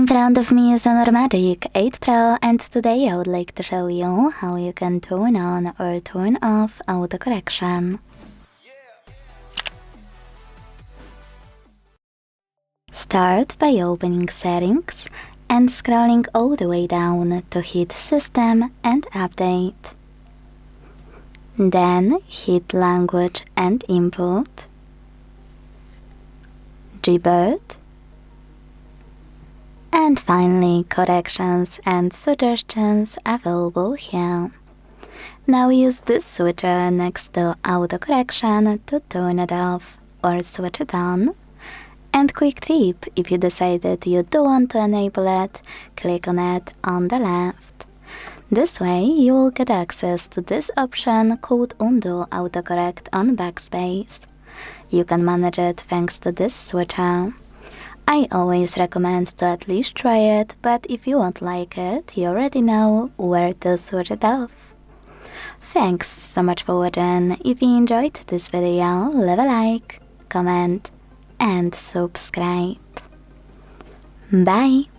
In front of me is HONOR Magic8 Pro, and today I would like to show you how you can turn on or turn off auto correction. Start by opening Settings and scrolling all the way down to hit System and Update. Then hit Language and Input, Gboard, and finally corrections and suggestions available here. Now use this switcher next to auto correction to turn it off or switch it on. And quick tip, if you decided you do want to enable it, click on it on the left. This way you will get access to this option called Undo Autocorrect on Backspace. You can manage it thanks to this switcher. I always recommend to at least try it, but if you won't like it, you already know where to switch it off. Thanks so much for watching. If you enjoyed this video, leave a like, comment, and subscribe. Bye!